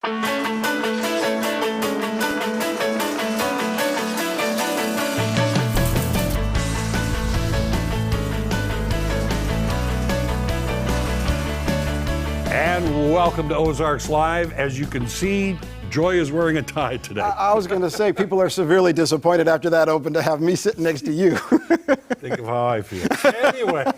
And welcome to Ozarks Live. As you can see, Joy is wearing a tie today. I was going to say, people are severely disappointed after that open to have me sitting next to you. Think of how I feel. Anyway,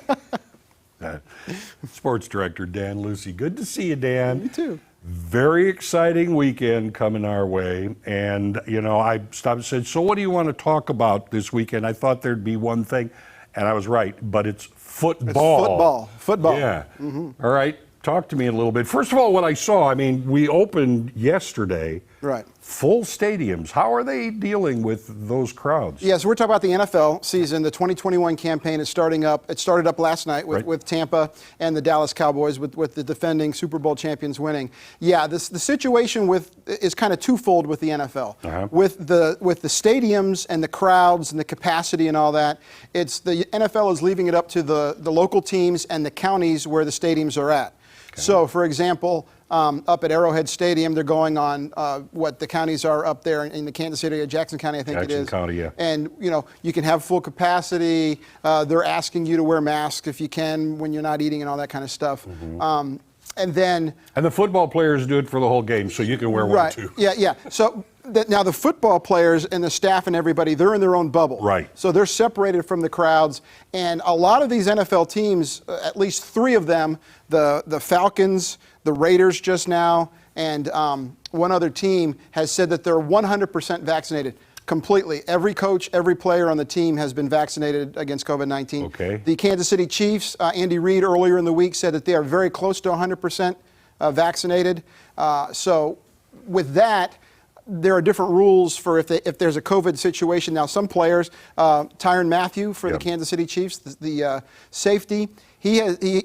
Sports Director Dan Lucy. Good to see you, Dan. You too. Very exciting weekend coming our way. And, you know, I stopped and said, so what do you want to talk about this weekend? I thought there'd be one thing, and I was right, but it's football. It's football. Yeah. All right. Talk to me a little bit. First of all, what I saw, I mean, we opened yesterday. Right. Full stadiums. How are they dealing with those crowds? Yes, we're talking about the NFL season. The 2021 campaign is starting up. It started up last night with Tampa and the Dallas Cowboys, with the defending Super Bowl champions winning. Yeah, the situation is kind of twofold with the NFL. With the stadiums and the crowds and the capacity and all that, it's the NFL is leaving it up to the local teams and the counties where the stadiums are at. So, for example, up at Arrowhead Stadium, they're going on what the counties are up there in the Kansas City area, Jackson County, I think it is. Jackson County, yeah. And, you know, you can have full capacity. They're asking you to wear masks if you can when you're not eating and all that kind of stuff. And the football players do it for the whole game, so you can wear one too. Yeah. So now the football players and the staff and everybody, they're in their own bubble. Right. So they're separated from the crowds. And a lot of these NFL teams, at least three of them, the Falcons, the Raiders just now, and one other team has said that they're 100% vaccinated. Completely. Every coach, every player on the team has been vaccinated against COVID-19. Okay. The Kansas City Chiefs, Andy Reid earlier in the week said that they are very close to 100% vaccinated. So with that, there are different rules for if there's a COVID situation. Now, some players, Tyrann Mathieu for the Kansas City Chiefs, the safety,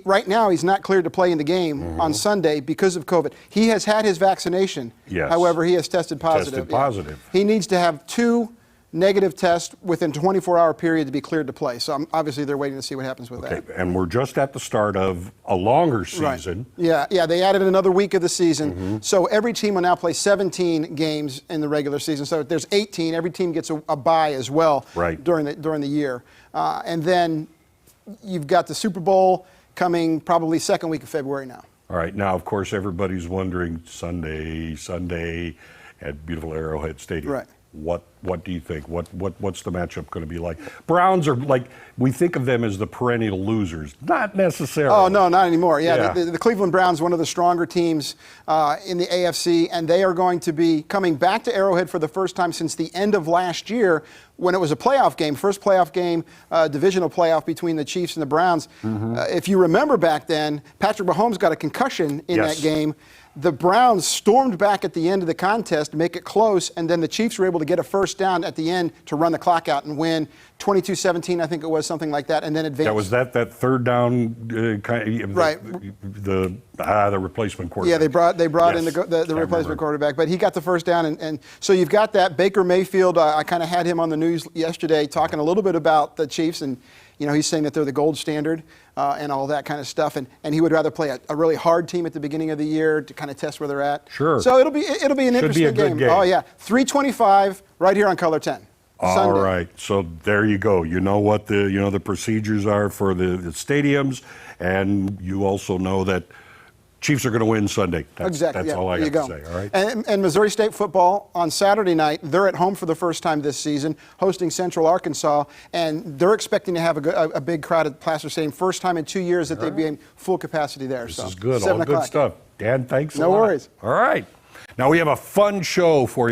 right now he's not cleared to play in the game on Sunday because of COVID. He has had his vaccination. Yes. However, he has tested positive. He needs to have 2 negative tests within a 24-hour period to be cleared to play. So obviously they're waiting to see what happens with that. Okay, and we're just at the start of a longer season. Right. Yeah, they added another week of the season. So every team will now play 17 games in the regular season. So if there's 18, every team gets a bye as well during the year. And then you've got the Super Bowl coming probably second week of February now. All right, now of course everybody's wondering Sunday at beautiful Arrowhead Stadium. Right. What do you think? What's the matchup going to be like? Browns are like, we think of them as the perennial losers. Not necessarily. Oh, no, not anymore. Yeah. The Cleveland Browns, one of the stronger teams in the AFC, and they are going to be coming back to Arrowhead for the first time since the end of last year when it was a playoff game, first playoff game, divisional playoff between the Chiefs and the Browns. If you remember back then, Patrick Mahomes got a concussion in that game. The Browns stormed back at the end of the contest to make it close, and then the Chiefs were able to get a first down at the end to run the clock out and win 22-17, I think it was, something like that, and then advance. Yeah, was that third down kind of, right? The replacement quarterback. Yeah, they brought in the replacement quarterback, but he got the first down, and so you've got that. Baker Mayfield, I kind of had him on the news yesterday talking a little bit about the Chiefs, and you know, he's saying that they're the gold standard and all that kind of stuff, and he would rather play a really hard team at the beginning of the year to kind of test where they're at. Sure. So it'll be an interesting game. Oh yeah, 3:25 right here on Color 10. All Sunday. right, so there you go. You know what the procedures are for the stadiums, and you also know that Chiefs are going to win Sunday. That's all I got to say. All right. And Missouri State football on Saturday night, they're at home for the first time this season, hosting Central Arkansas, and they're expecting to have a big crowd at Placer Stadium. First time in 2 years that they'd be in full capacity there. This is good. All good stuff. Dan, thanks a lot. No worries. All right. Now we have a fun show for you.